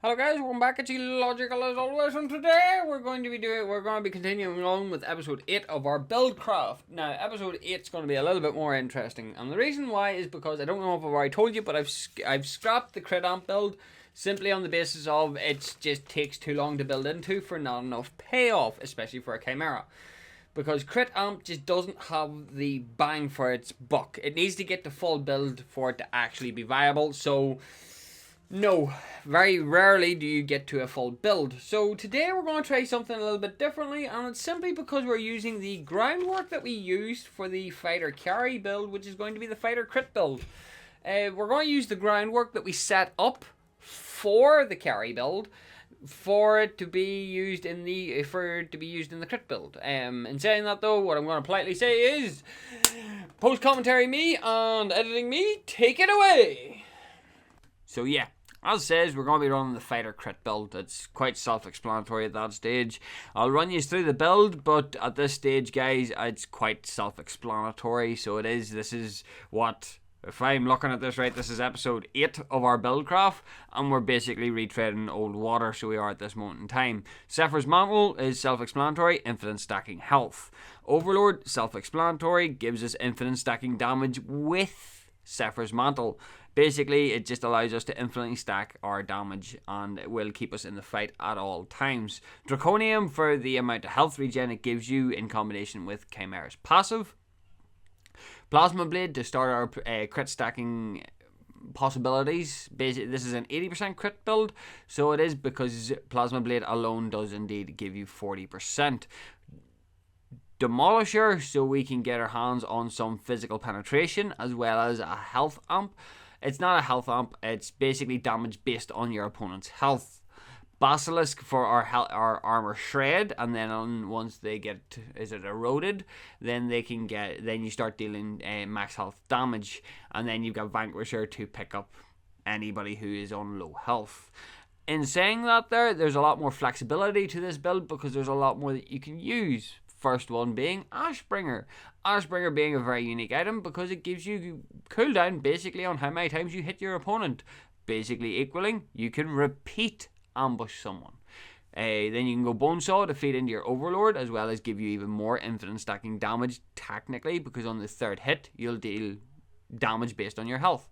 Hello guys, welcome back at Logical as always, and today we're going to be continuing on with episode 8 of our build craft. Now, episode 8 is going to be a little bit more interesting, and the reason why is because I don't know if I've already told you, but I've scrapped the crit amp build simply on the basis of it just takes too long to build into for not enough payoff, especially for a Khaimera. Because crit amp just doesn't have the bang for its buck. It needs to get the full build for it to actually be viable, so no, very rarely do you get to a full build. So today we're going to try something a little bit differently, and it's simply because we're using the groundwork that we used for the fighter carry build, which is going to be the fighter crit build. We're going to use the groundwork that we set up for the carry build for it to be used in the crit build. In saying that though, what I'm going to politely say is post commentary me and editing me, take it away. So yeah, as it says, we're going to be running the fighter crit build. It's quite self-explanatory at that stage. I'll run you through the build, but at this stage, guys, it's quite self-explanatory. So it is. This is what, if I'm looking at this right, this is episode 8 of our build craft, and we're basically retreading old water, so we are at this moment in time. Saphir's Mantle is self-explanatory, infinite stacking health. Overlord, self-explanatory, gives us infinite stacking damage with Saphir's Mantle. Basically, it just allows us to infinitely stack our damage, and it will keep us in the fight at all times. Draconum for the amount of health regen it gives you in combination with Khaimera's passive. Plasma Blade to start our crit stacking possibilities. Basically, this is an 80% crit build, so it is because Plasma Blade alone does indeed give you 40%. Demolisher, so we can get our hands on some physical penetration as well as a health amp. It's not a health amp, it's basically damage based on your opponent's health. Basilisk for our armor shred, and then once they get eroded, then you start dealing max health damage, and then you've got Vanquisher to pick up anybody who is on low health. In saying that, there's a lot more flexibility to this build because there's a lot more that you can use. First one being Ashbringer. Ashbringer being a very unique item because it gives you cooldown basically on how many times you hit your opponent. Basically equaling, you can repeat ambush someone. Then you can go Bonesaw to feed into your Overlord, as well as give you even more infinite stacking damage technically, because on the third hit you'll deal damage based on your health.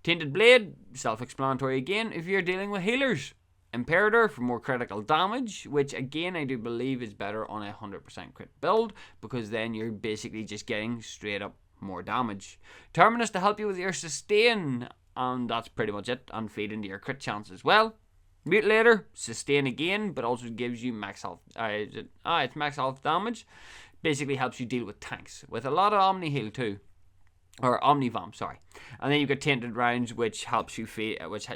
Tainted Blade, self-explanatory again if you're dealing with healers. Imperator for more critical damage, which again I do believe is better on a 100% crit build, because then you're basically just getting straight up more damage. Terminus to help you with your sustain, and that's pretty much it, and feed into your crit chance as well. Mutilator, sustain again, but also gives you max health. It's max health damage. Basically helps you deal with tanks, with a lot of Omni heal too. Or Omnivam, sorry. And then you've got Tainted Rounds, which helps you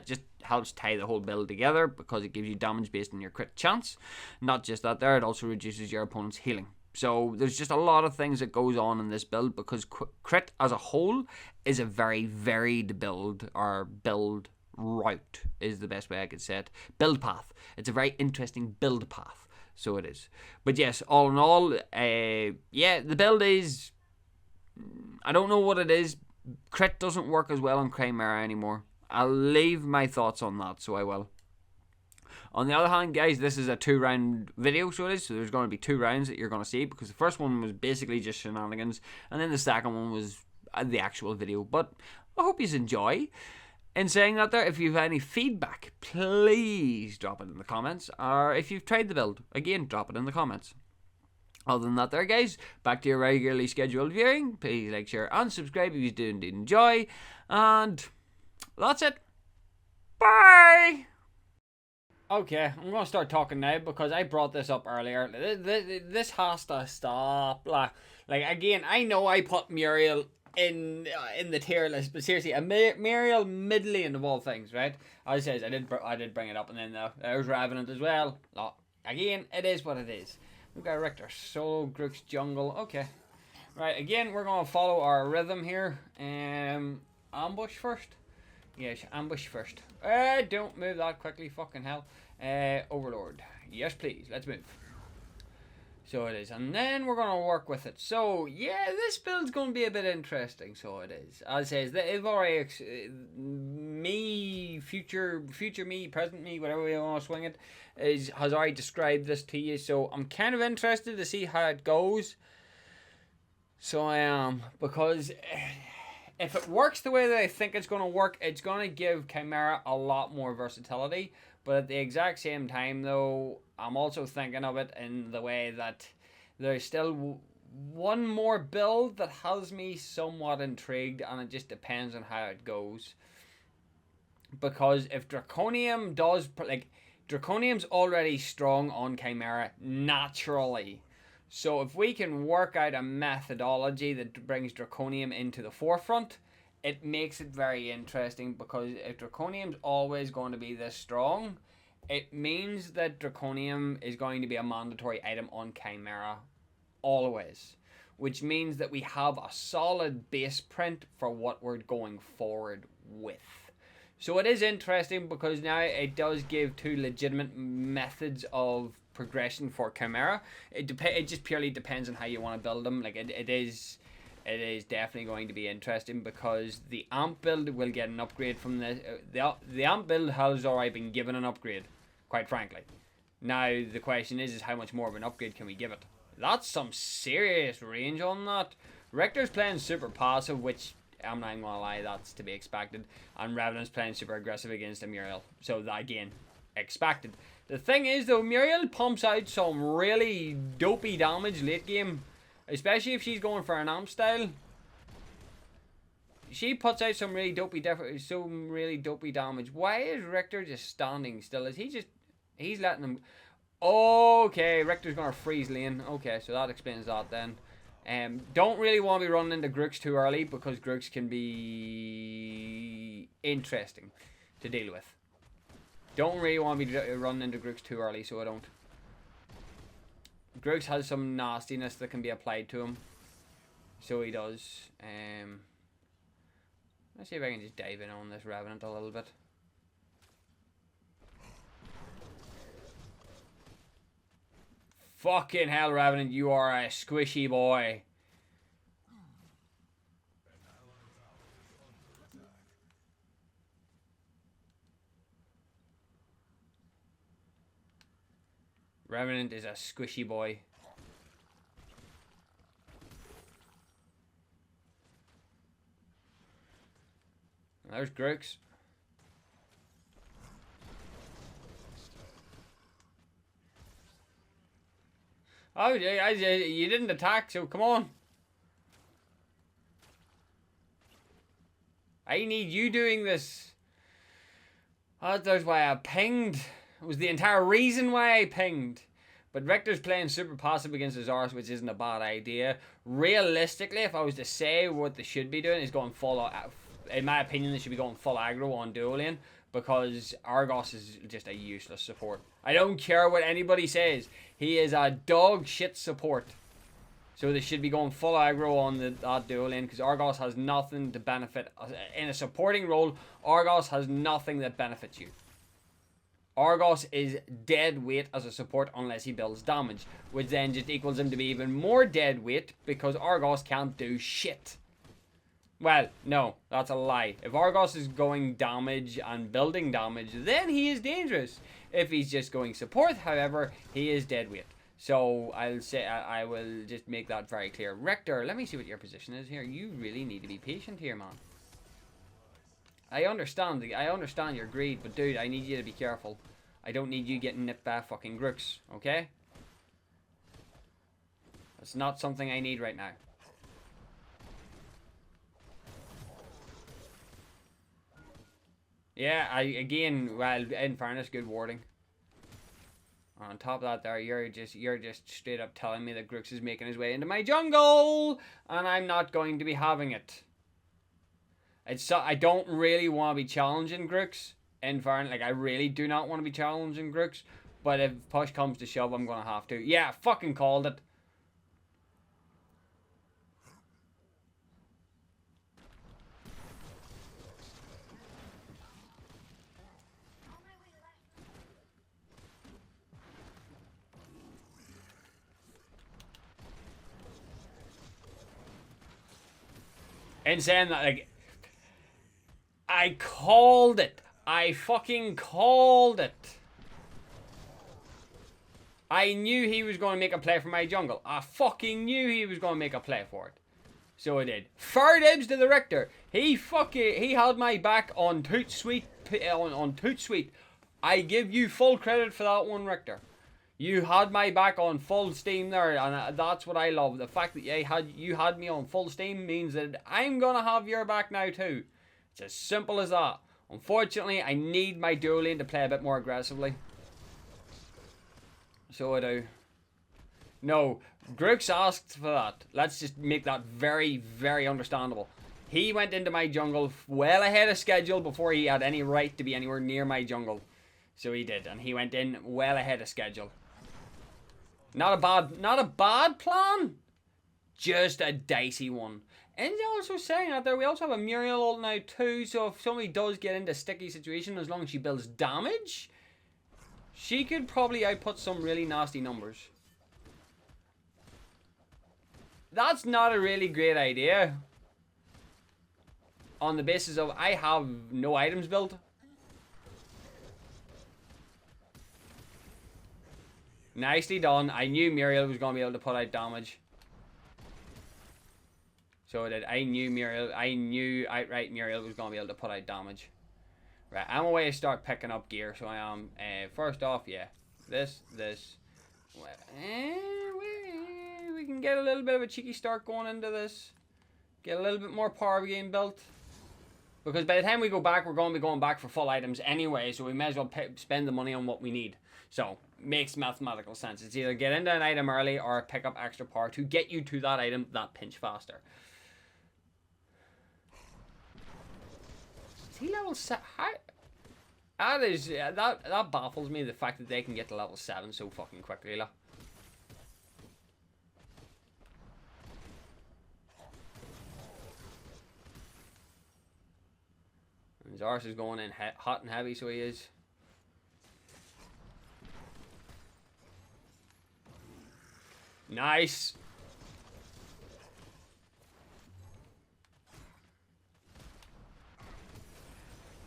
just helps tie the whole build together because it gives you damage based on your crit chance. Not just that it also reduces your opponent's healing. So there's just a lot of things that goes on in this build because crit as a whole is a very varied build, or build route is the best way I could say it. Build path. It's a very interesting build path. So it is. But yes, all in all, the build is, I don't know what it is. Crit doesn't work as well on Khaimera anymore. I'll leave my thoughts on that, so I will. On the other hand, guys, this is a 2-round video, so it is. So there's going to be 2 rounds that you're going to see, because the first one was basically just shenanigans, and then the second one was the actual video. But I hope you enjoy. In saying that if you have any feedback, please drop it in the comments. Or if you've tried the build, again, drop it in the comments. Other than that guys, back to your regularly scheduled viewing. Please like, share, and subscribe if you do indeed enjoy. And that's it. Bye! Okay, I'm going to start talking now because I brought this up earlier. This has to stop. Like again, I know I put Muriel in the tier list, but seriously, a Muriel mid-lane of all things, right? As I said, I did bring it up, and then there's Revenant as well. Again, it is what it is. We've got Richter, Solo, Grook's Jungle. Okay. Right, again, we're going to follow our rhythm here. Ambush first. Yes, ambush first. Don't move that quickly, fucking hell. Overlord. Yes, please. Let's move. So it is, and then we're gonna work with it. So yeah, this build's gonna be a bit interesting. So it is. As I says, they've already me, future me, present me, whatever we want to swing it, has already described this to you. So I'm kind of interested to see how it goes. So I am, because if it works the way that I think it's gonna work, it's gonna give Khaimera a lot more versatility. But at the exact same time, though, I'm also thinking of it in the way that there's still one more build that has me somewhat intrigued, and it just depends on how it goes. Because if Draconium does, like, Draconium's already strong on Khaimera naturally. So if we can work out a methodology that brings Draconium into the forefront, it makes it very interesting, because if Draconium's always going to be this strong, it means that Draconium is going to be a mandatory item on Khaimera always, which means that we have a solid base print for what we're going forward with. So it is interesting, because now it does give two legitimate methods of progression for Khaimera. It just purely depends on how you want to build them. Like it is definitely going to be interesting, because the amp build will get an upgrade from this. The amp build has already been given an upgrade, quite frankly. Now the question is how much more of an upgrade can we give it? That's some serious range on that. Rector's playing super passive, which I'm not even gonna lie, that's to be expected. And Revenant's playing super aggressive against a Muriel. So that, again, expected. The thing is though, Muriel pumps out some really dopey damage late game. Especially if she's going for an amp style. She puts out some really dopey damage. Why is Richter just standing still? Is he just... He's letting him... Okay, Richter's gonna freeze lane. Okay, so that explains that then. Don't really want to be running into Grooks too early, because Grooks can be interesting to deal with. Don't really want to be running into Grooks too early, so I don't. Grooks has some nastiness that can be applied to him. So he does. Let's see if I can just dive in on this Revenant a little bit. Fucking hell, Revenant, you are a squishy boy. Revenant is a squishy boy. There's Grooks. Oh, you didn't attack, so come on. I need you doing this. Oh, that's why I pinged. It was the entire reason why I pinged. But Rector's playing super passive against Azorius, which isn't a bad idea. Realistically, if I was to say what they should be doing, is going full... In my opinion, they should be going full aggro on dual lane, because Argos is just a useless support. I don't care what anybody says. He is a dog shit support. So they should be going full aggro on that dual lane, because Argos has nothing to benefit. In a supporting role, Argos has nothing that benefits you. Argos is dead weight as a support unless he builds damage, which then just equals him to be even more dead weight, because Argos can't do shit. Well, no, that's a lie. If Argos is going damage and building damage, then he is dangerous. If he's just going support, however, he is dead weight. So I'll say I will just make that very clear. Rector, let me see what your position is here. You really need to be patient here, man. I understand your greed, but dude, I need you to be careful. I don't need you getting nipped by fucking Grooks, okay? That's not something I need right now. Yeah, well, in fairness, good warding. On top of that there, you're just straight up telling me that Grooks is making his way into my jungle, and I'm not going to be having it. I don't really want to be challenging Grooks. In fairness, like, I really do not want to be challenging Grooks, but if push comes to shove, I'm gonna have to. Yeah, fucking called it. And saying that, like, I called it. I fucking called it. I knew he was going to make a play for my jungle. I fucking knew he was going to make a play for it. So I did. Fair dibs to the Richter. He had my back on Toot Sweet. On Toot Sweet. I give you full credit for that one, Richter. You had my back on full steam there, and that's what I love. The fact that you had me on full steam means that I'm gonna have your back now too. It's as simple as that. Unfortunately, I need my dual lane to play a bit more aggressively. So I do. No, Grooks asked for that. Let's just make that very, very understandable. He went into my jungle well ahead of schedule before he had any right to be anywhere near my jungle. So he did, and he went in well ahead of schedule. Not a bad plan. Just a dicey one. And also saying that there, we also have a Muriel ult now too, so if somebody does get into a sticky situation, as long as she builds damage, she could probably output some really nasty numbers. That's not a really great idea. On the basis of I have no items built. Nicely done. I knew Muriel was going to be able to put out damage. So I did. I knew outright Muriel was going to be able to put out damage. Right, I'm away to start picking up gear. So I am, first off, yeah. This. We can get a little bit of a cheeky start going into this. Get a little bit more power game built. Because by the time we go back, we're going to be going back for full items anyway. So we may as well spend the money on what we need. So, makes mathematical sense. It's either get into an item early or pick up extra power to get you to that item that pinch faster. Is he level 7? That baffles me, the fact that they can get to level 7 so fucking quickly. Like. And Zars is going in hot and heavy, so he is. Nice.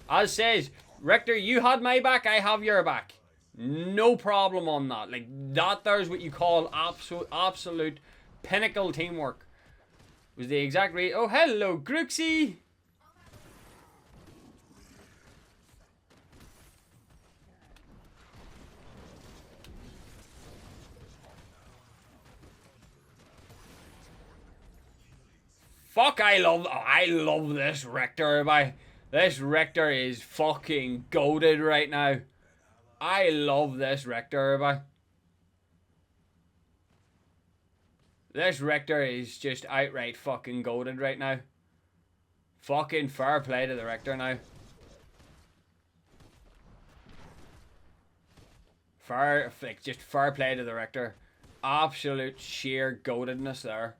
As says, Richter, you had my back, I have your back. No problem on that. Like, that there's what you call absolute pinnacle teamwork. Was the exact rate. Oh, hello, Grooksy. Fuck, I love this Richter, everybody. This Richter is fucking goated right now. I love this Richter, everybody. This Richter is just outright fucking goated right now. Fucking fair play to the Richter now. Just fair play to the Richter. Absolute sheer goatedness there.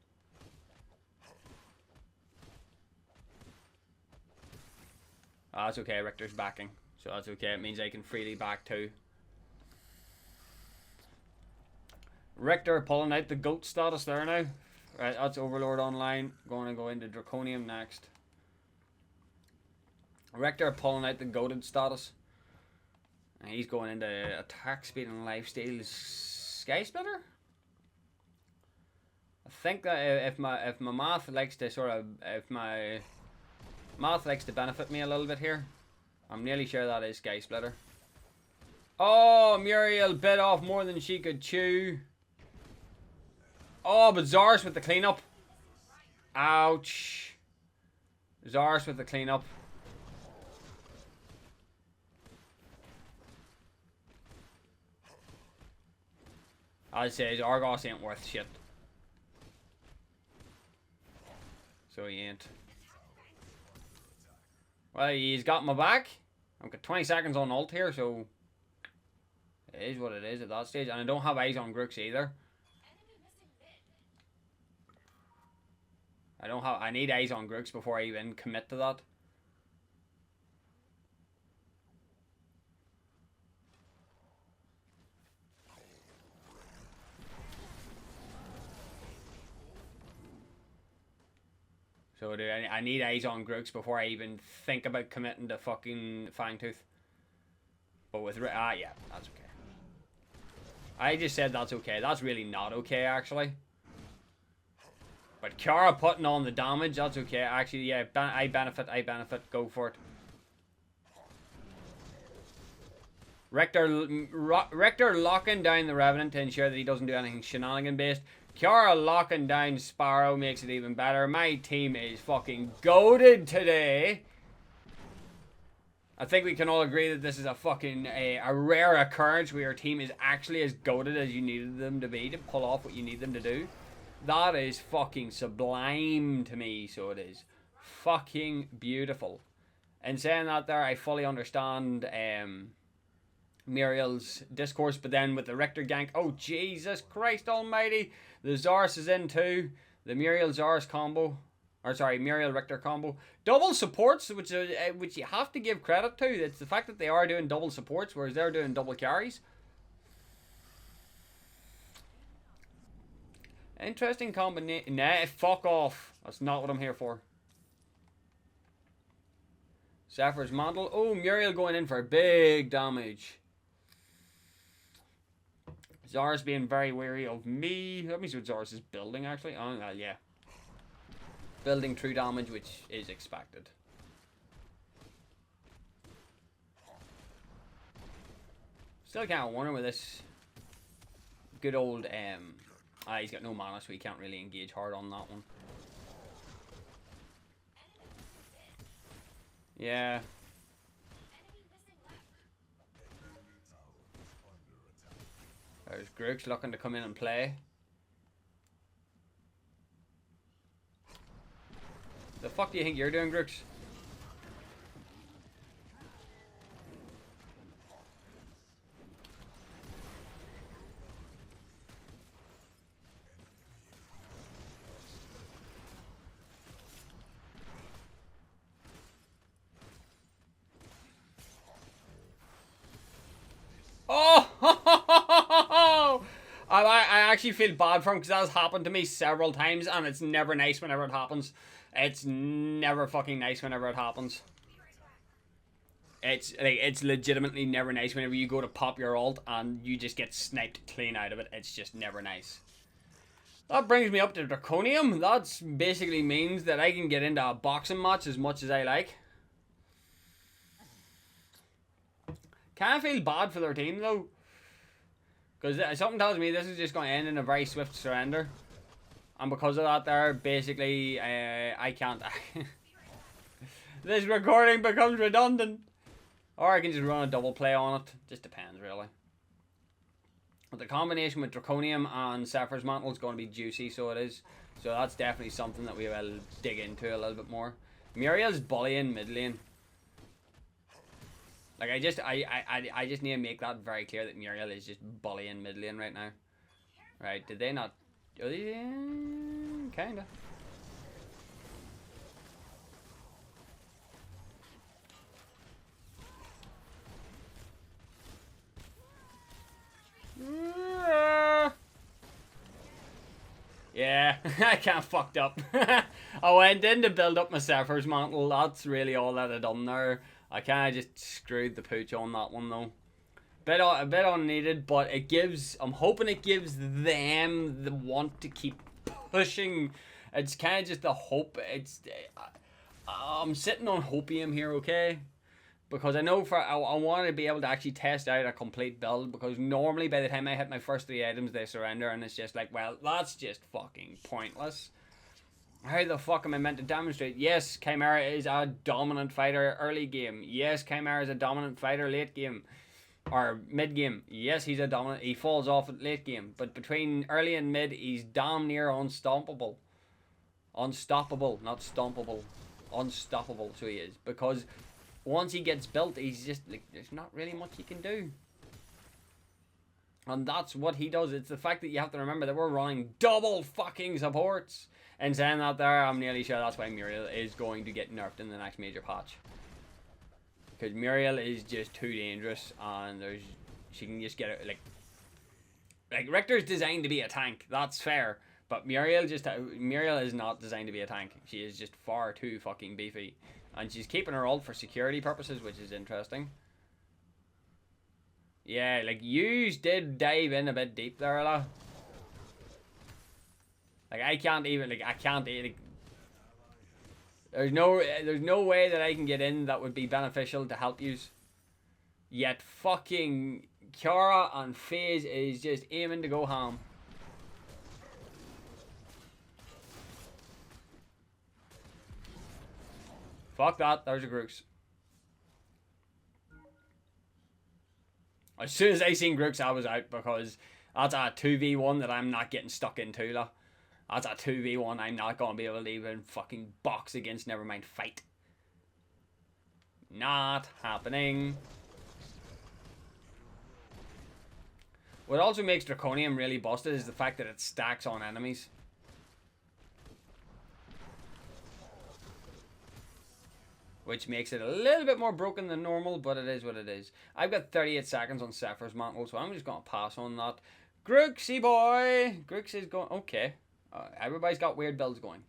Oh, that's okay, Richter's backing. So that's okay, it means I can freely back too. Richter pulling out the GOAT status there now. Right, that's Overlord online. Going to go into Draconum next. Richter pulling out the GOATed status. And he's going into attack speed and lifesteal. Sky Splitter? I think that if my math likes to math likes to benefit me a little bit here. I'm nearly sure that is Sky Splitter. Oh, Muriel bit off more than she could chew. Oh, but Zars with the cleanup. Ouch. Zars with the cleanup. I'd say Argos ain't worth shit. So he ain't. Well, he's got my back. I've got 20 seconds on ult here, so it is what it is at that stage. And I don't have eyes on Grooks either. I need eyes on Grooks before I even commit to that. So I need eyes on Grooks before I even think about committing to fucking Fangtooth. But with... yeah, that's okay. I just said that's okay. That's really not okay, actually. But Kiara putting on the damage, that's okay. Actually, yeah, I benefit. Go for it. Richter locking down the Revenant to ensure that he doesn't do anything shenanigan based. Kiara locking down Sparrow makes it even better. My team is fucking goated today. I think we can all agree that this is a fucking a rare occurrence where your team is actually as goated as you needed them to be to pull off what you need them to do. That is fucking sublime to me, so it is. Fucking beautiful. And saying that there, I fully understand Muriel's discourse, but then with the Richter gank, oh Jesus Christ almighty, the Zars is in too. The Muriel Zars combo, or sorry, Muriel Richter combo. Double supports, which you have to give credit to. It's the fact that they are doing double supports, whereas they're doing double carries. Interesting combination. Nah, fuck off. That's not what I'm here for. Saphir's Mantle. Oh, Muriel going in for big damage. Zars being very wary of me. That means what Zars is building, actually. Oh, yeah. Building true damage, which is expected. Still can't wonder with this good old... he's got no mana, so he can't really engage hard on that one. Yeah. There's Grooks looking to come in and play. The fuck do you think you're doing, Grooks? Oh! I actually feel bad for him because that has happened to me several times, and it's never nice whenever it happens. It's never fucking nice whenever it happens. It's like, it's legitimately never nice whenever you go to pop your ult and you just get sniped clean out of it. It's just never nice. That brings me up to Draconum. That basically means that I can get into a boxing match as much as I like. Can't feel bad for their team though, because something tells me this is just going to end in a very swift surrender, and because of that, there basically I can't. This recording becomes redundant, or I can just run a double play on it. Just depends really. But the combination with Draconum and Saphir's Mantle is going to be juicy, so it is. So that's definitely something that we will dig into a little bit more. Muriel's bullying mid lane. Like, I just need to make that very clear that Muriel is just bullying mid lane right now. Right, did they not... Oh, yeah, kinda. Yeah, I can't fucked up. I went in to build up my Saphir's Mantle. That's really all that I done there. I kind of just screwed the pooch on that one though. A bit unneeded, but it gives... I'm hoping it gives them the want to keep pushing. It's kind of just the hope. It's... I'm sitting on hopium here, okay? Because I know I want to be able to actually test out a complete build, because normally by the time I hit my first 3 items they surrender, and it's just like, well, that's just fucking pointless. How the fuck am I meant to demonstrate? Yes, Khaimera is a dominant fighter early game. Yes, Khaimera is a dominant fighter late game. Or mid game. Yes, he's a dominant. He falls off at late game. But between early and mid, he's damn near unstoppable. Unstoppable, not stompable. Unstoppable, so he is. Because once he gets built, he's just like, there's not really much he can do. And that's what he does. It's the fact that you have to remember that we're running double fucking supports. And saying that there, I'm nearly sure that's why Muriel is going to get nerfed in the next major patch. Because Muriel is just too dangerous, and she can just get it, like Richter's designed to be a tank. That's fair. But Muriel is not designed to be a tank. She is just far too fucking beefy. And she's keeping her ult for security purposes, which is interesting. Yeah, like, you did dive in a bit deep there, la. Like, I can't even, like, there's no way that I can get in that would be beneficial to help yous. Yet fucking Kiara and FaZe is just aiming to go ham. Fuck that, there's a Grooks. As soon as I seen Grooks, I was out, because that's a 2v1 that I'm not getting stuck into, la. That's a 2v1 I'm not going to be able to even fucking box against, never mind fight. Not happening. What also makes Draconum really busted is the fact that it stacks on enemies. Which makes it a little bit more broken than normal, but it is what it is. I've got 38 seconds on Saphir's Mantle, so I'm just going to pass on that. Grooksy boy! Grooks is going... Okay. Everybody's got weird builds going.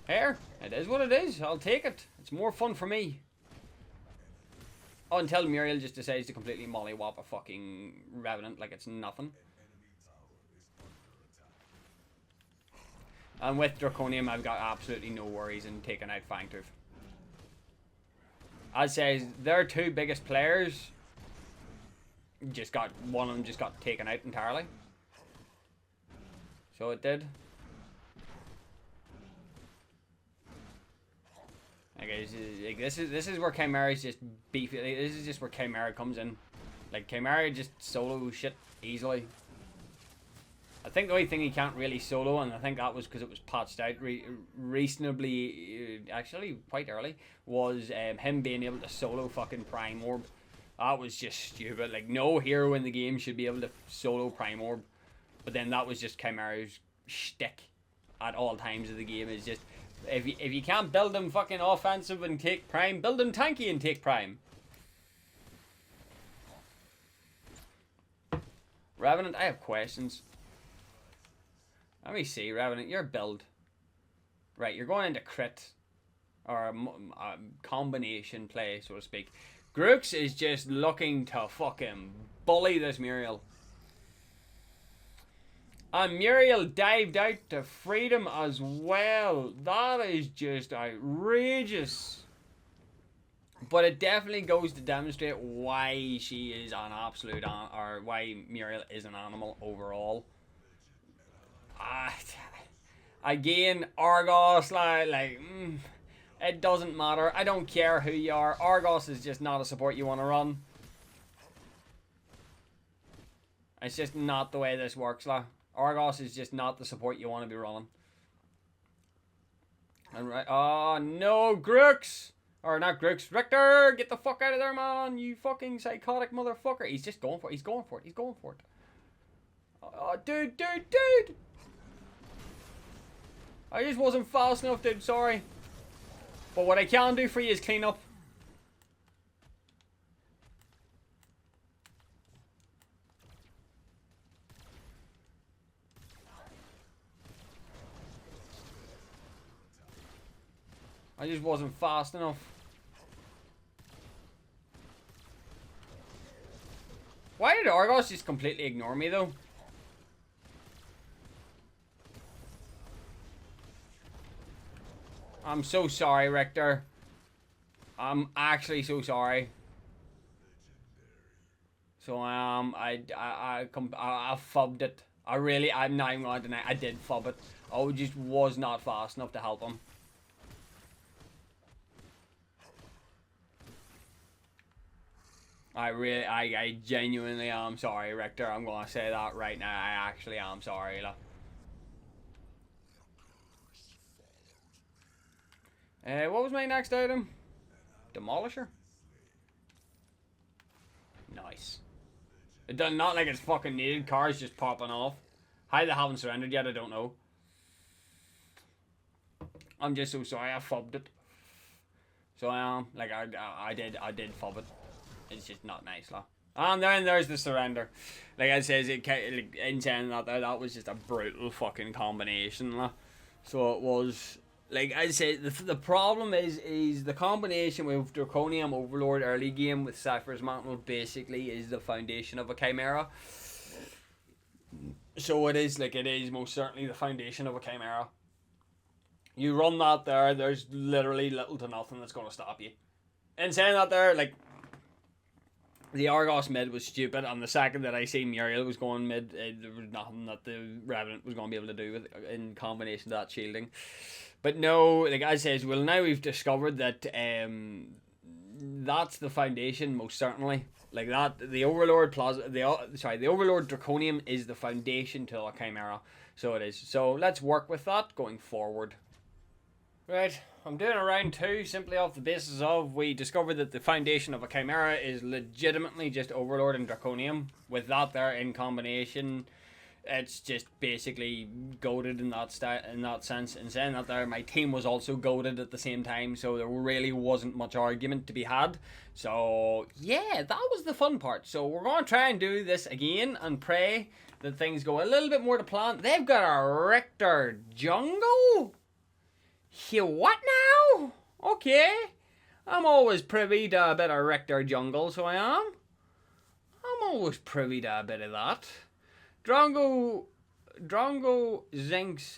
Here, it is what it is. I'll take it. It's more fun for me. Oh, until Muriel just decides to completely mollywop a fucking Revenant like it's nothing. And with Draconum, I've got absolutely no worries in taking out Fangtooth. I'd say their two biggest players one of them just got taken out entirely. So it did. Okay, this is where Khaimera's just beefy. Like, this is just where Khaimera comes in. Like, Khaimera just solo shit easily. I think the only thing he can't really solo, and I think that was because it was patched out reasonably, actually quite early, was him being able to solo fucking Prime Orb. That was just stupid. Like, no hero in the game should be able to solo Prime Orb. But then that was just Khaimera's shtick at all times of the game. Is just, if you can't build him fucking offensive and take Prime, build him tanky and take Prime. Revenant, I have questions. Let me see, Revenant, your build. Right, you're going into crit. Or a combination play, so to speak. Grooks is just looking to fucking bully this Muriel. And Muriel dived out to freedom as well. That is just outrageous. But it definitely goes to demonstrate why she is an absolute, or why Muriel is an animal overall. Again, Argos, it doesn't matter. I don't care who you are. Argos is just not a support you want to run. It's just not the way this works, Argos is just not the support you want to be running. And right, oh no, Grooks! Or not Grooks, Richter! Get the fuck out of there, man! You fucking psychotic motherfucker! He's just going for it, he's going for it, he's going for it. Oh, dude! I just wasn't fast enough, dude, sorry. But what I can do for you is clean up. I just wasn't fast enough. Why did Argos just completely ignore me, though? I'm so sorry, Richter. I'm actually so sorry. So I fubbed it. I'm not even gonna deny I did fub it. I just was not fast enough to help him. I genuinely am sorry, Richter. I'm gonna say that right now. I actually am sorry, like. What was my next item? Demolisher? Nice. It does not like it's fucking needed. Cars just popping off. How they haven't surrendered yet, I don't know. I'm just so sorry, I fubbed it. So like I did fub it. It's just not nice, lah. And then there's the surrender. Like I says, like, in saying that, that was just a brutal fucking combination. So it was, like I say, the problem is the combination with Draconium Overlord early game with Saphir's Mantle basically is the foundation of a Khaimera. So it is most certainly the foundation of a Khaimera. You run that there, there's literally little to nothing that's going to stop you. And saying that there, like, the Argos mid was stupid, and the second that I seen Muriel was going mid, there was nothing that the Revenant was going to be able to do with in combination to that shielding. But no, like I says, well, now we've discovered that that's the foundation, most certainly. Like that, the Overlord the Overlord Draconium is the foundation to a Khaimera. So it is. So let's work with that going forward. Right, I'm doing a round 2 simply off the basis of we discovered that the foundation of a Khaimera is legitimately just Overlord and Draconium. With that there in combination, it's just basically goated in that sense. And saying that there, my team was also goated at the same time, so there really wasn't much argument to be had. So yeah, that was the fun part. So we're going to try and do this again and pray that things go a little bit more to plan. They've got a Richter jungle? You what now? Okay. I'm always privy to a bit of Richter jungle, so I am. I'm always privy to a bit of that. Drongo Zinks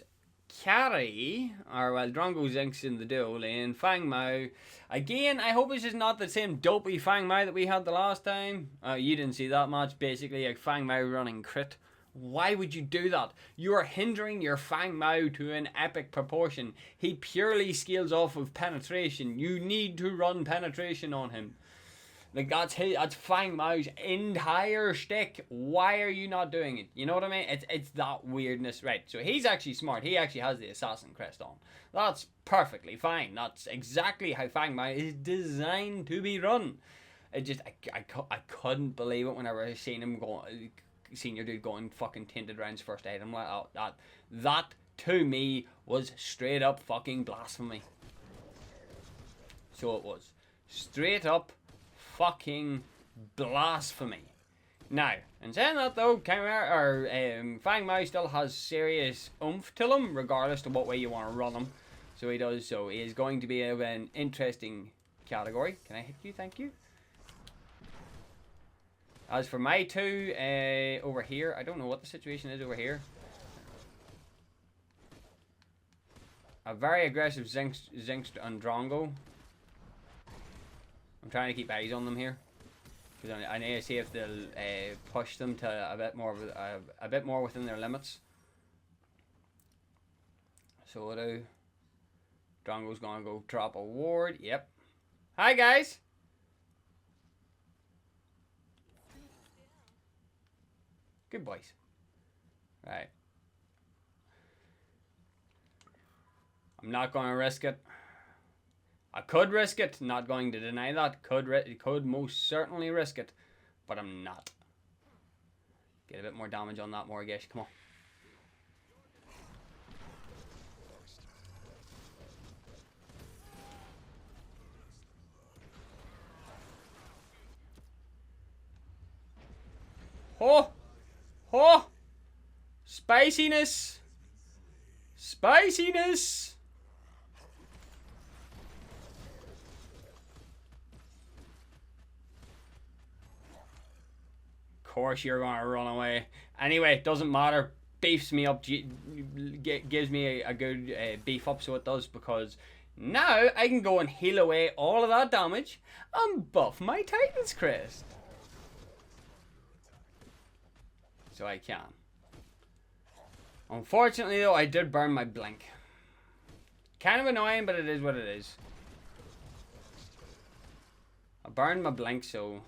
carry, Drongo Zinks in the duo lane. Fang Mao. Again, I hope this is not the same dopey Fang Mao that we had the last time. You didn't see that much. Basically, like Fang Mao running crit. Why would you do that? You are hindering your Fang Mao to an epic proportion. He purely scales off of penetration. You need to run penetration on him. Like that's Fang Mao's entire shtick. Why are you not doing it? You know what I mean? It's that weirdness, right? So he's actually smart. He actually has the assassin crest on. That's perfectly fine. That's exactly how Fang Mao is designed to be run. It just I couldn't believe it whenever I seen him go. Senior dude going fucking Tainted rounds first item like that to me was straight up fucking blasphemy. So it was straight up fucking blasphemy. Now, in saying that though, Fang Mao still has serious oomph to him, regardless of what way you want to run him. So he does. So he is going to be an interesting category. Can I hit you? Thank you. As for my two over here, I don't know what the situation is over here. A very aggressive Zinx and Drongo. I'm trying to keep eyes on them here, because I need to see if they'll push them to a bit more within their limits. So what do? Drongo's gonna go drop a ward. Yep. Hi guys. Good boys. Right. I'm not going to risk it. I could risk it. Not going to deny that. Could most certainly risk it. But I'm not. Get a bit more damage on that Mortgage. Come on. Oh! Oh! Spiciness! Spiciness! Of course you're gonna run away. Anyway, it doesn't matter. Beefs me up, gives me a good beef up, so it does, because now I can go and heal away all of that damage and buff my Titan's Crest. So I can. Unfortunately though, I did burn my blink. Kind of annoying, but it is what it is. I burned my blink, so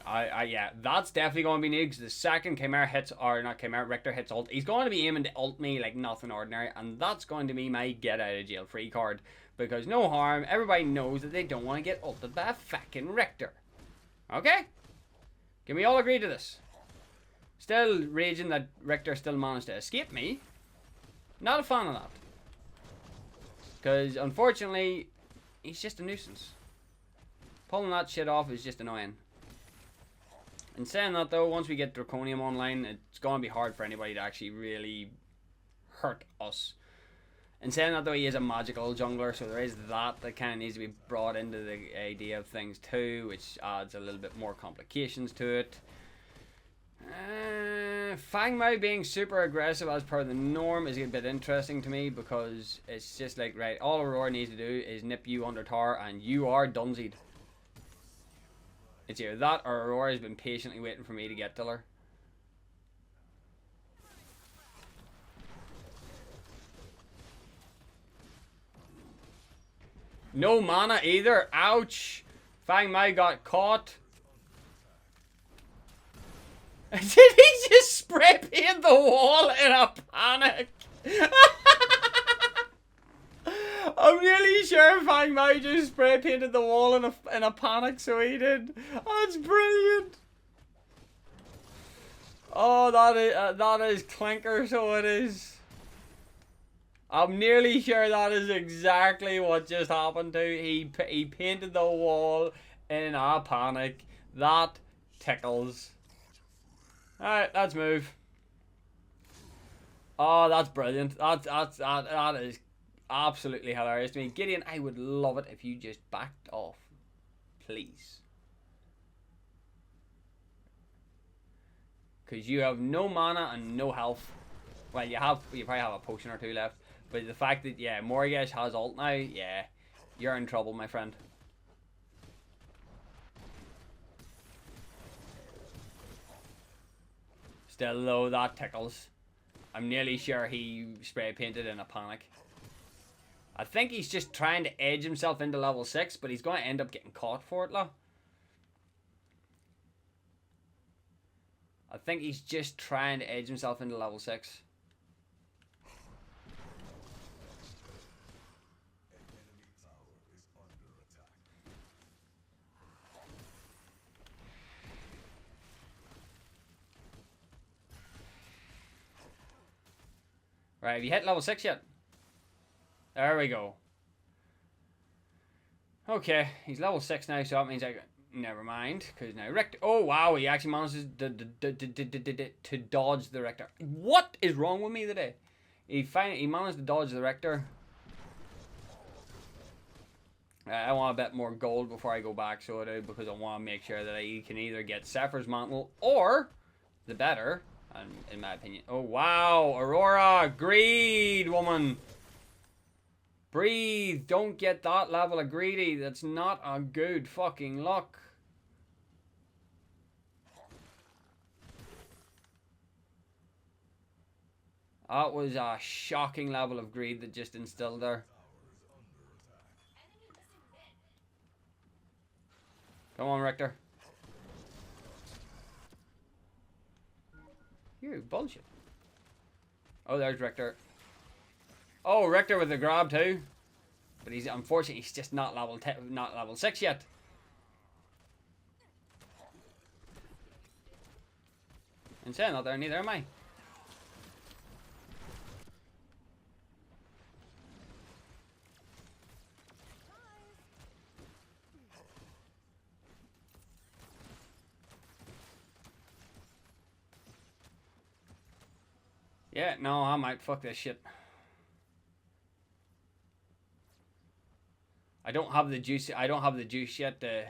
yeah, that's definitely going to be needed, because the second Khaimera hits, or not Khaimera, Richter hits ult, he's going to be aiming to ult me like nothing ordinary, and that's going to be my get out of jail free card, because no harm, everybody knows that they don't want to get ulted by a fucking Richter. Okay? Can we all agree to this? Still raging that Richter still managed to escape me. Not a fan of that. Because, unfortunately, he's just a nuisance. Pulling that shit off is just annoying. And saying that though, once we get Draconum online, it's going to be hard for anybody to actually really hurt us. And saying that though, he is a magical jungler, so there is that kind of needs to be brought into the idea of things too, which adds a little bit more complications to it. Khaimera being super aggressive as per the norm is a bit interesting to me, because it's just like, right, all Aurora needs to do is nip you under tower and you are dunsied. It's either that or Aurora has been patiently waiting for me to get to her. No mana either. Ouch. Khaimera got caught. Did he just spray paint the wall in a panic? I'm really sure Khaimera just spray painted the wall in a panic, so he did. That's brilliant. Oh, that is clinker, so it is. I'm nearly sure that is exactly what just happened to. He painted the wall in a panic. That tickles. Alright, let's move. Oh, that's brilliant. That is absolutely hilarious to me. Gideon, I would love it if you just backed off. Please. Because you have no mana and no health. Well, you probably have a potion or two left. But the fact that, yeah, Morgesh has ult now, yeah, you're in trouble, my friend. Still though, that tickles. I'm nearly sure he spray painted in a panic. I think he's just trying to edge himself into level 6, but he's going to end up getting caught for it, though. I think he's just trying to edge himself into level 6. Right, have you hit level 6 yet? There we go. Okay, he's level 6 now, so that means I... Never mind, because now Richter... Oh, wow, he actually manages to dodge the Richter. What is wrong with me today? He managed to dodge the Richter. I want a bit more gold before I go back, so I do, because I want to make sure that I can either get Saphir's Mantle, or, the better... in my opinion. Oh, wow. Aurora. Greed, woman. Breathe. Don't get that level of greedy. That's not a good fucking luck. That was a shocking level of greed that just instilled there. Come on, Richter. You bullshit. Oh, there's Richter. Oh, Richter with the grab too. But he's unfortunately he's just not level 6 yet. And saying that there, neither am I. Yeah, no, I might fuck this shit. I don't have the juice. I don't have the juice yet to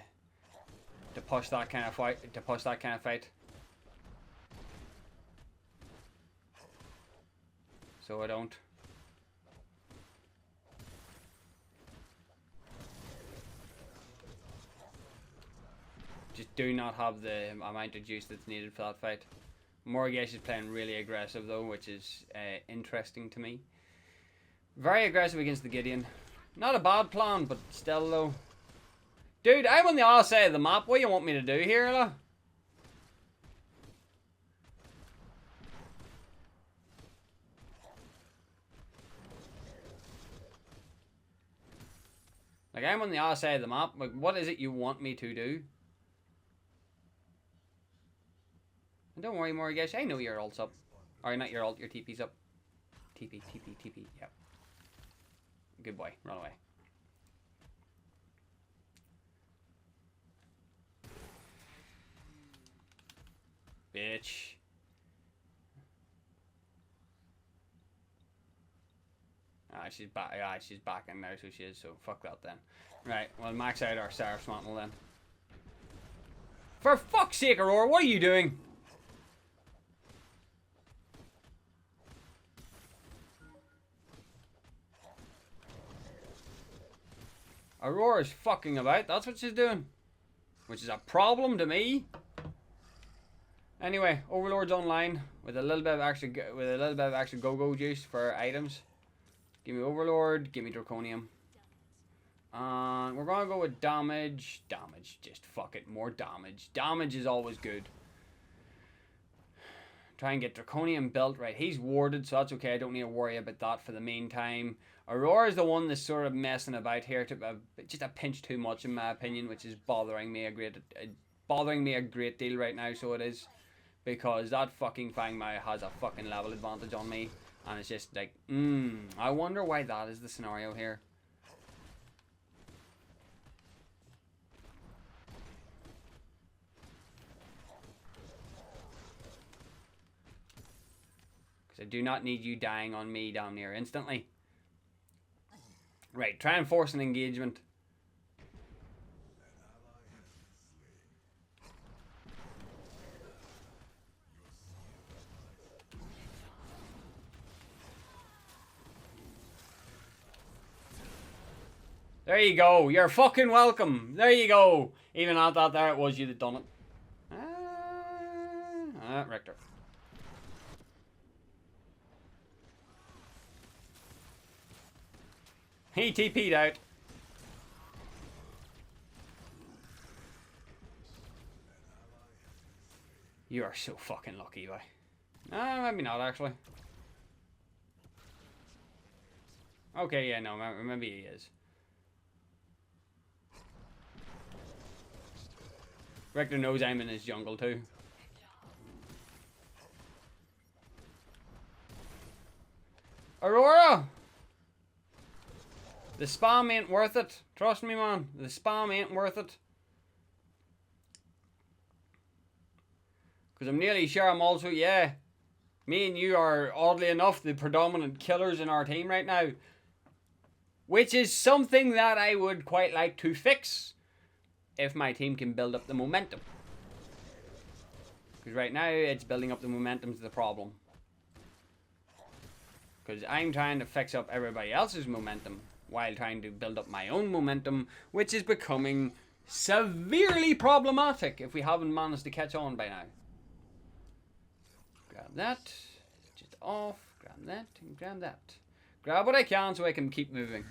push that kind of fight. So I don't. Just do not have the amount of juice that's needed for that fight. Morgesh is playing really aggressive though, which is interesting to me. Very aggressive against the Gideon. Not a bad plan, but still though. Dude, I'm on the other side of the map. What do you want me to do here, lah? Like, I'm on the other side of the map. Like, what is it you want me to do? And don't worry, Morgesh. I know your ult's up. Or not your ult, your TP's up. TP. Yep. Good boy. Run away. bitch. Ah, she's back. Ah, she's back in now, so she is. So fuck that then. Right, well, max out our Seraph's Mantle then. For fuck's sake, Aurora, what are you doing? Aurora's fucking about. That's what she's doing, which is a problem to me. Anyway, Overlord's online with a little bit of extra go-go juice for items. Give me Overlord. Give me Draconum. We're gonna go with damage. Damage. Just fuck it. More damage. Damage is always good. Try and get Draconum built. Right, he's warded, so that's okay. I don't need to worry about that for the meantime. Aurora is the one that's sort of messing about here, just a pinch too much in my opinion, which is bothering me a great deal right now. So it is, because that fucking Khaimera has a fucking level advantage on me, and it's just like, I wonder why that is the scenario here. Because I do not need you dying on me down here instantly. Right, try and force an engagement. There you go. You're fucking welcome. There you go. Even at that, there it was you that done it. Richter. He TP'd out. You are so fucking lucky, boy. Maybe not, actually. Okay, yeah, no, maybe he is. Richter knows I'm in his jungle, too. Aurora! The spam ain't worth it. Trust me, man. The spam ain't worth it. Because I'm nearly sure I'm also, yeah. Me and you are, oddly enough, the predominant killers in our team right now. Which is something that I would quite like to fix. If my team can build up the momentum. Because right now, it's building up the momentum is the problem. Because I'm trying to fix up everybody else's momentum, while trying to build up my own momentum, which is becoming severely problematic if we haven't managed to catch on by now. Grab that, just off, grab that, and grab that. Grab what I can so I can keep moving.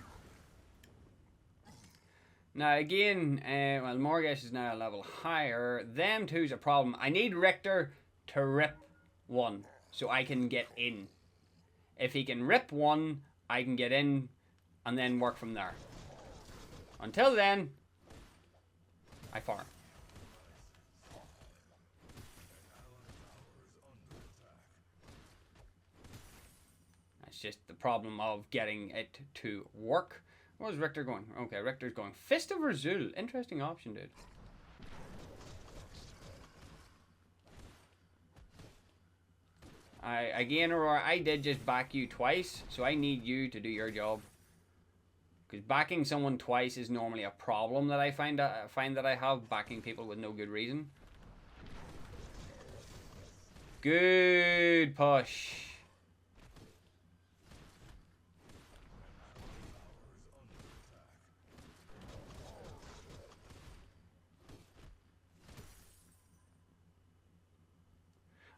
Now again, well, Morgesh is now a level higher. Them two's a problem. I need Richter to rip one so I can get in. If he can rip one, I can get in and then work from there. Until then, I farm. That's just the problem of getting it to work. What is Richter going? Okay, Richter's going Fist of Razul. Interesting option, dude. Again, Aurora, I did just back you twice, so I need you to do your job. Because backing someone twice is normally a problem that I find that I have, backing people with no good reason. Good push.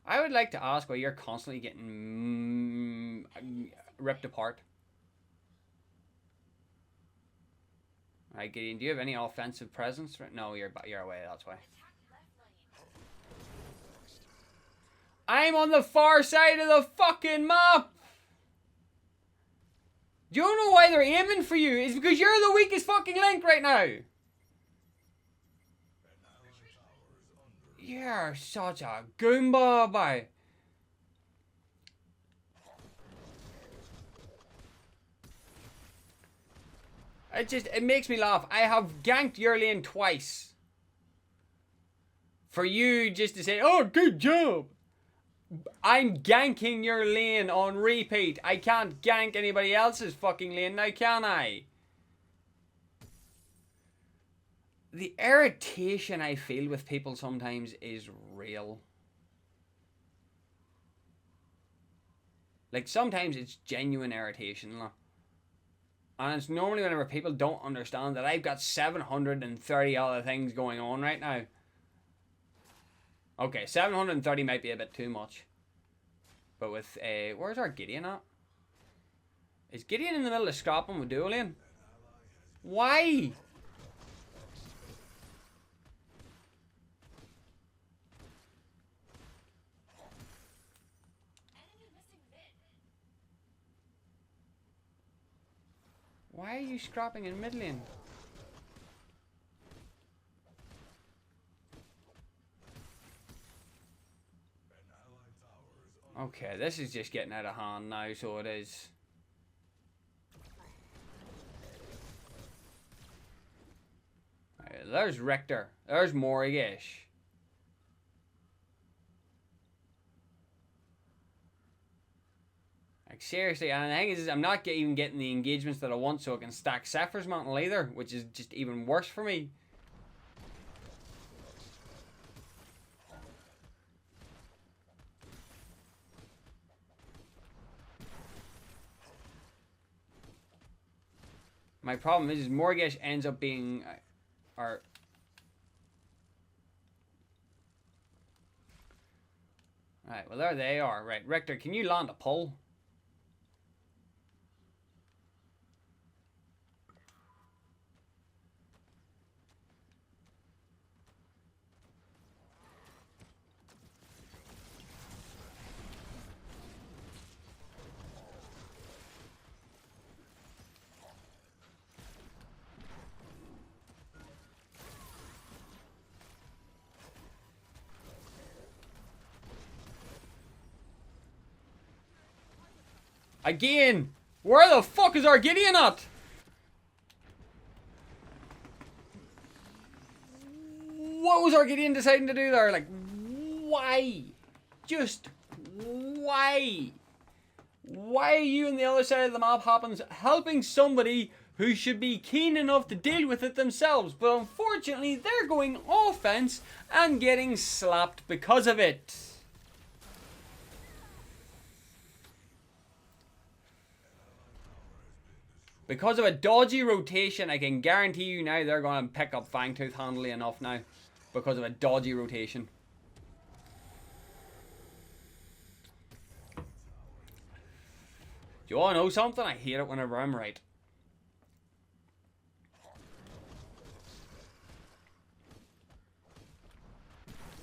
I would like to ask why you're constantly getting ripped apart. Alright, Gideon, do you have any offensive presence? No, you're away, that's why. I'm on the far side of the fucking map! Do you know why they're aiming for you? It's because you're the weakest fucking link right now! You're such a goomba, boy. It makes me laugh. I have ganked your lane twice. For you just to say, oh, good job. I'm ganking your lane on repeat. I can't gank anybody else's fucking lane now, can I? The irritation I feel with people sometimes is real. Like, sometimes it's genuine irritation. And it's normally whenever people don't understand that I've got 730 other things going on right now. Okay, 730 might be a bit too much. But with, where's our Gideon at? Is Gideon in the middle of scrapping with Duolian? Why? Why are you scrapping in mid lane? Okay, this is just getting out of hand now, so it is. Right, there's Richter. There's Morrigish. Like, seriously, and the thing is I'm not even getting the engagements that I want so I can stack Saphir's Mantle either, which is just even worse for me. My problem is Morgish ends up being our... Right, well there they are. Right, Richter, can you land a pull? Again! Where the fuck is our Gideon at? What was our Gideon deciding to do there? Like, why? Just why? Why are you on the other side of the map helping somebody who should be keen enough to deal with it themselves? But unfortunately, they're going offense and getting slapped because of it. Because of a dodgy rotation, I can guarantee you now they're going to pick up Fangtooth handily enough now. Because of a dodgy rotation. Do you want to know something? I hate it whenever I'm right.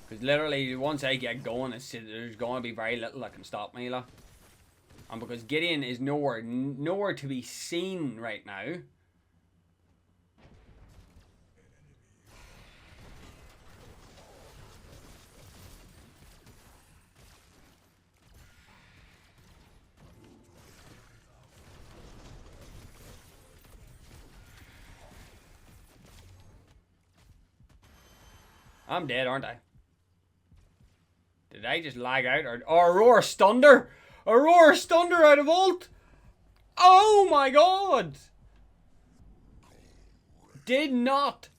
Because literally, once I get going, there's going to be very little that can stop me. And because Gideon is nowhere to be seen right now. I'm dead, aren't I? Did I just lag out? Or Aurora Stunder? Aurora Stunder out of ult? Oh my god! Did not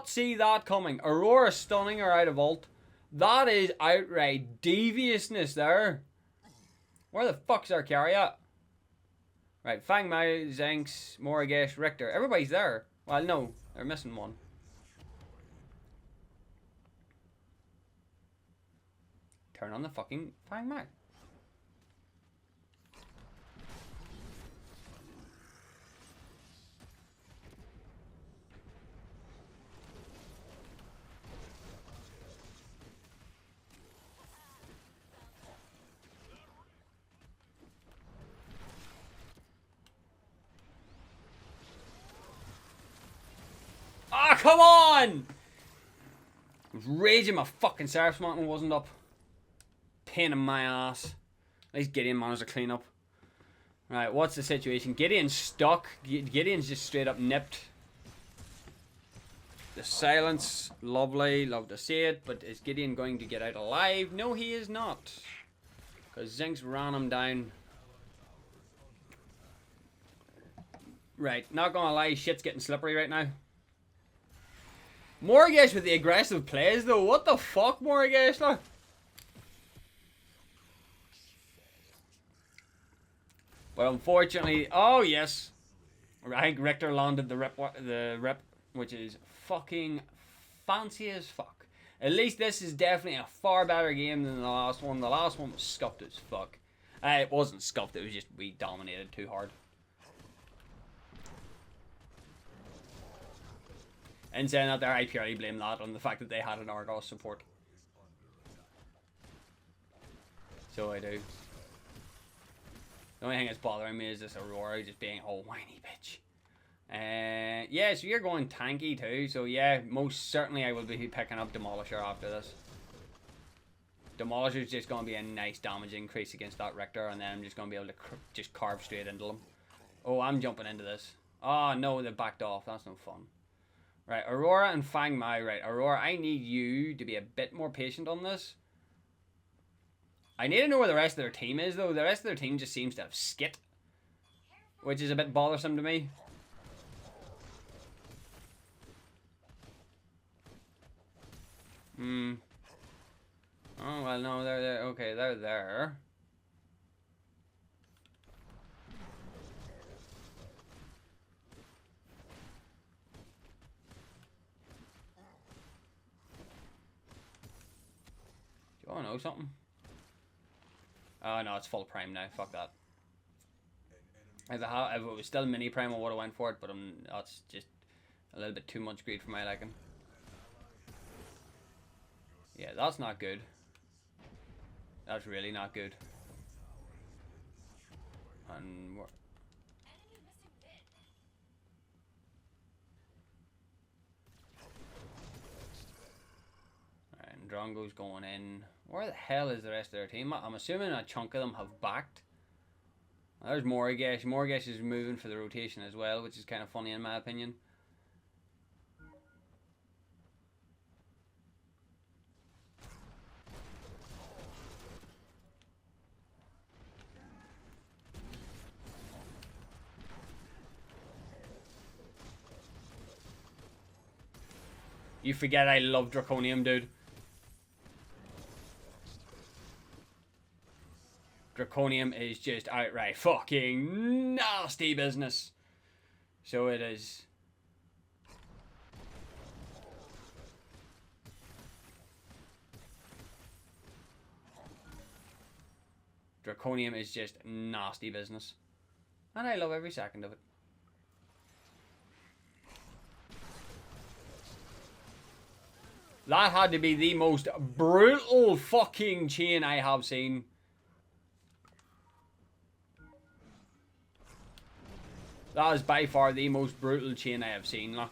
see that coming. Aurora stunning her out of ult. That is outright deviousness there. Where the fuck's our carry at? Right, Fang Mao, Zenx, Morrigish, Richter. Everybody's there. Well, no, they're missing one. Turn on the fucking Fang Mao. Ah, come on! I was raging my fucking Seraph's Mantle wasn't up. Pain in my ass. At least Gideon managed to clean up. Right, what's the situation? Gideon's stuck. Gideon's just straight up nipped. The silence, lovely, love to see it, but is Gideon going to get out alive? No, he is not. Because Zinx ran him down. Right, not gonna lie, shit's getting slippery right now. Morgesh with the aggressive plays though, what the fuck, Morgesh? Look. But unfortunately, oh yes. I think Richter landed the rip, which is fucking fancy as fuck. At least this is definitely a far better game than the last one. The last one was scuffed as fuck. It wasn't scuffed, it was just we dominated too hard. And saying that there, I purely blame that on the fact that they had an Argos support. So I do. The only thing that's bothering me is this Aurora just being a whiny bitch. Yeah, so you're going tanky too. So yeah, most certainly I will be picking up Demolisher after this. Demolisher's just going to be a nice damage increase against that Richter, and then I'm just going to be able to just carve straight into them. Oh, I'm jumping into this. Oh no, they backed off. That's no fun. Right, Aurora and Fang Mai. Right, Aurora, I need you to be a bit more patient on this. I need to know where the rest of their team is, though. The rest of their team just seems to have skit, which is a bit bothersome to me. Oh, well, no, they're there. Okay, they're there. Do you want to know something? Oh, no, it's full prime now. Fuck that. If it was still mini prime, I would have went for it, but that's just a little bit too much greed for my liking. Yeah, that's not good. That's really not good. And we're... Alright, and Drongo's going in. Where the hell is the rest of their team? I'm assuming a chunk of them have backed. There's Morgesh. Morgesh is moving for the rotation as well, which is kind of funny in my opinion. You forget I love Draconium, dude. Draconium is just outright fucking nasty business. So it is. Draconium is just nasty business. And I love every second of it. That had to be the most brutal fucking chain I have seen. That is by far the most brutal chain I have seen. Like.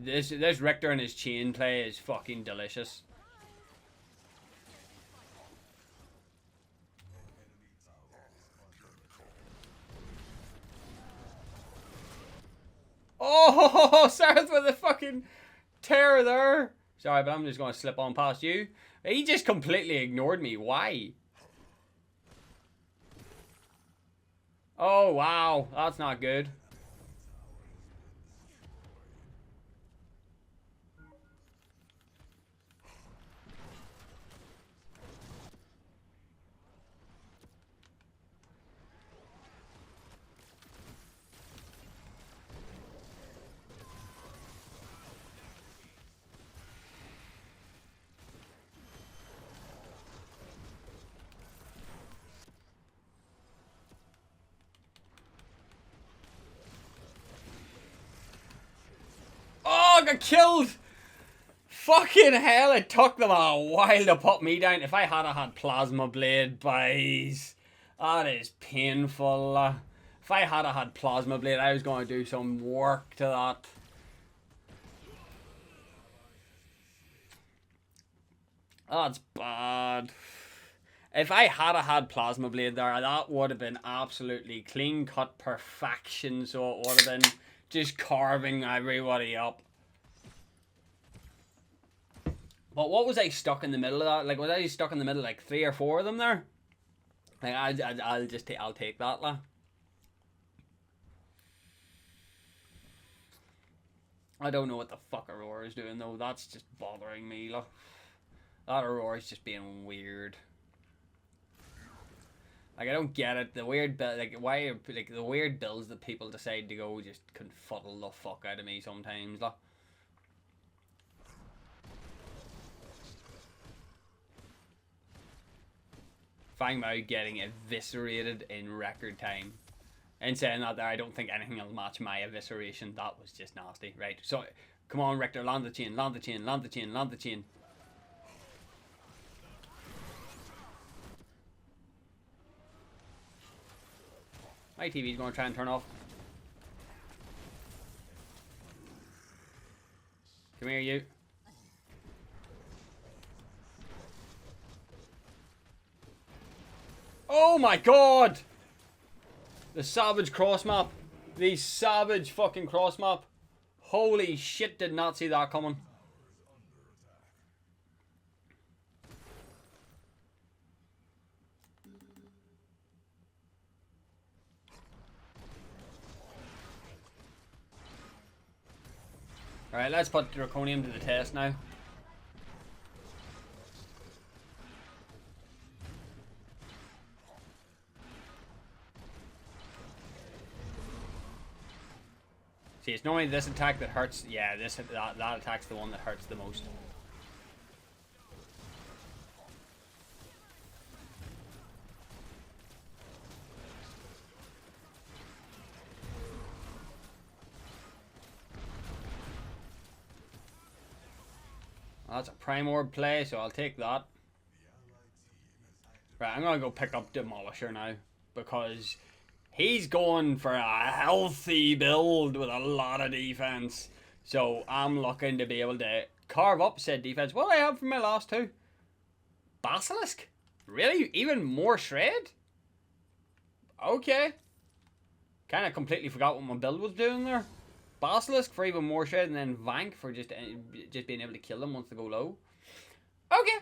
This Richter and his chain play is fucking delicious. Oh, Sarth with a fucking terror there. Sorry, but I'm just going to slip on past you. He just completely ignored me. Why? Oh, wow. That's not good. Oh, I got killed! Fucking hell, it took them a while to put me down. If I had Plasma Blade, boys, that is painful. If I had Plasma Blade, I was going to do some work to that. Oh, that's bad. If I had Plasma Blade there, that would have been absolutely clean cut perfection. So it would have been just carving everybody up. But what was I stuck in the middle of that? Like, was I stuck in the middle of like 3 or 4 of them there? Like, I'll take that, lah. I don't know what the fuck Aurora is doing though. That's just bothering me, lah. That Aurora is just being weird. Like, I don't get it. The weird like why like the weird builds that people decide to go just confuddle the fuck out of me sometimes, lah. Fang Mao getting eviscerated in record time. And saying that there, I don't think anything will match my evisceration. That was just nasty. Right, so come on, Richter, land the chain, land the chain, land the chain, land the chain. My TV's going to try and turn off. Come here, you. Oh my god! The savage cross map. The savage fucking cross map. Holy shit, did not see that coming. Alright, let's put Draconium to the test now. See, it's normally this attack that hurts. Yeah, that attack's the one that hurts the most. That's a Prime Orb play, so I'll take that. Right, I'm gonna go pick up Demolisher now, because he's going for a healthy build with a lot of defense. So I'm looking to be able to carve up said defense. What do I have from my last 2? Basilisk? Really? Even more shred? Okay. Kind of completely forgot what my build was doing there. Basilisk for even more shred, and then Vank for just being able to kill them once they go low. Okay.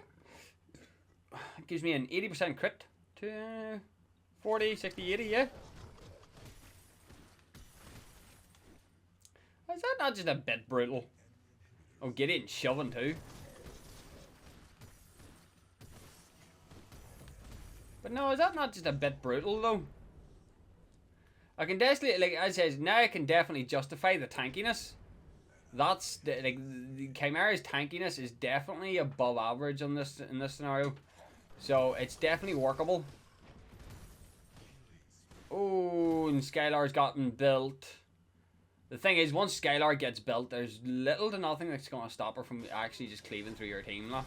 Gives me an 80% crit to 40, 60, 80, yeah. Is that not just a bit brutal? Oh, get it and shoving too. But no, is that not just a bit brutal though? I can definitely, like I said, now I can definitely justify the tankiness. That's like the Khaimera's tankiness is definitely above average in this scenario, so it's definitely workable. Oh, and Skylar's gotten built. The thing is, once Skylar gets built, there's little to nothing that's going to stop her from actually just cleaving through your team, lah.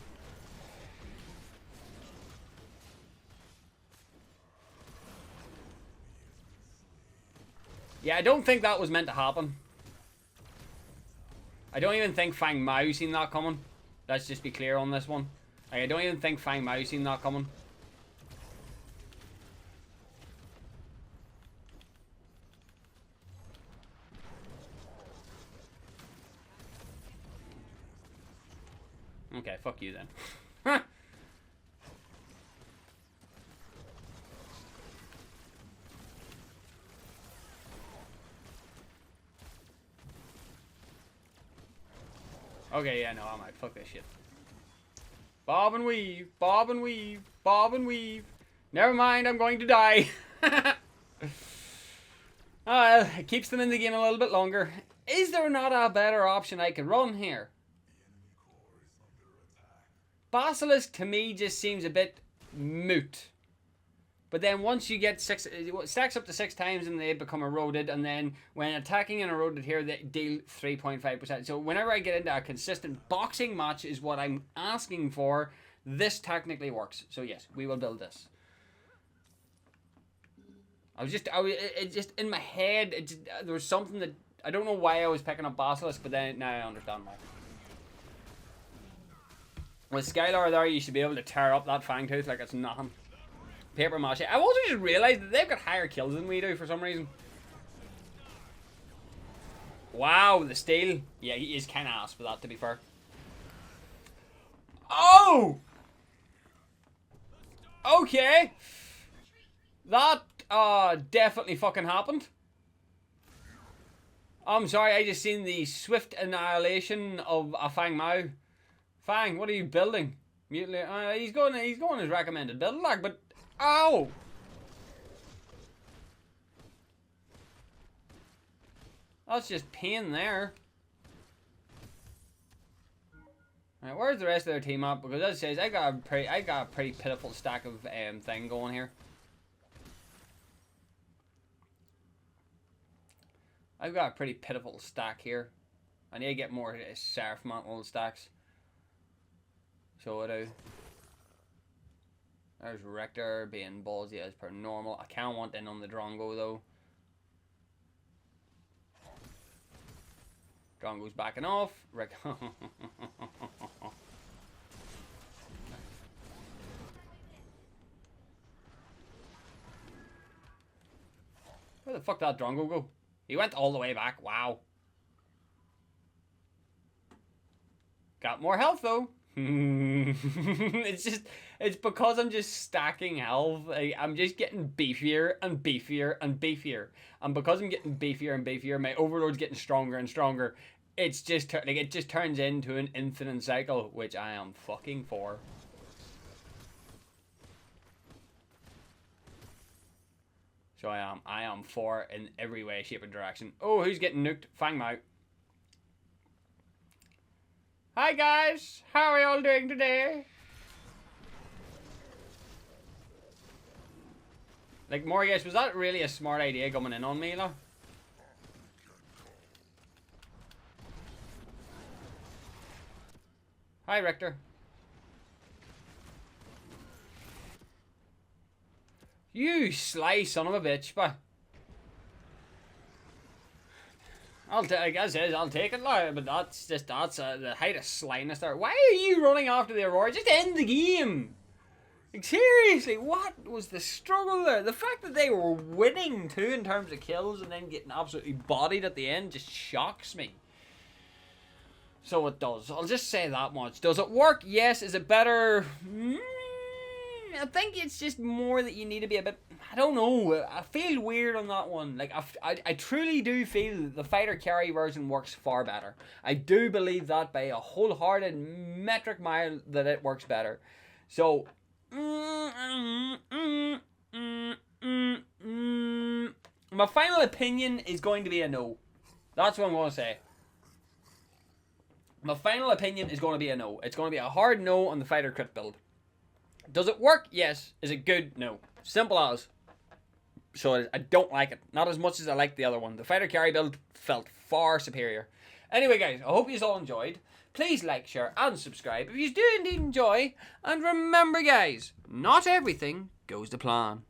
Yeah, I don't think that was meant to happen. I don't even think Fang Mao seen that coming. Let's just be clear on this one. Like, I don't even think Fang Mao seen that coming. Okay, fuck you then. Okay, yeah, no, I might. Fuck this shit. Bob and weave, bob and weave, bob and weave. Never mind, I'm going to die. Well, it keeps them in the game a little bit longer. Is there not a better option I could run here? Basilisk to me just seems a bit moot. But then once you get 6, it stacks up to 6 times and they become eroded, and then when attacking and eroded here, they deal 3.5%. So whenever I get into a consistent boxing match is what I'm asking for, this technically works. So yes, we will build this. It just in my head, there was something that, I don't know why I was picking up Basilisk, but then now I understand why. With Skylar there, you should be able to tear up that fang tooth like it's nothing. Paper mache. I also just realised that they've got higher kills than we do for some reason. Wow, the steel. Yeah, he is kind of ass for that, to be fair. Oh! Okay. That definitely fucking happened. I'm sorry, I just seen the swift annihilation of a Fang Mao. Fang, what are you building? Mutilator. He's going as recommended build, like, but ow! That's just pain there. Right, where's the rest of their team at? Because as it says, I got a pretty pitiful stack of thing going here. I've got a pretty pitiful stack here. I need to get more Seraph Mantle stacks. So I do. There's Rector being ballsy as per normal. I can't want in on the Drongo though. Drongo's backing off. Where the fuck did that Drongo go? He went all the way back. Wow. Got more health though. It's because I'm just stacking health. I'm just getting beefier and beefier and beefier. And because I'm getting beefier and beefier, my Overlord's getting stronger and stronger. It's just like it just turns into an infinite cycle, which I am fucking for. So I am for in every way, shape, and direction. Oh, who's getting nuked? Fang Mao. Hi guys, how are y'all doing today? Like, Morgus, was that really a smart idea coming in on me, though? Hi, Richter. You sly son of a bitch, but I'll take it, like, but that's the height of slyness there. Why are you running after the Aurora? Just end the game. Like, seriously, what was the struggle there? The fact that they were winning too in terms of kills and then getting absolutely bodied at the end just shocks me. So it does. I'll just say that much. Does it work? Yes. Is it better? I think it's just more that you need to be a bit, I don't know, I feel weird on that one. Like, I truly do feel the fighter carry version works far better. I do believe that by a wholehearted metric mile that it works better. So, my final opinion is going to be a no. That's what I'm going to say. My final opinion is going to be a no. It's going to be a hard no on the fighter crit build. Does it work? Yes. Is it good? No. Simple as. So I don't like it. Not as much as I like the other one. The fighter carry build felt far superior. Anyway, guys, I hope you all enjoyed. Please like, share, and subscribe if you do indeed enjoy. And remember, guys, not everything goes to plan.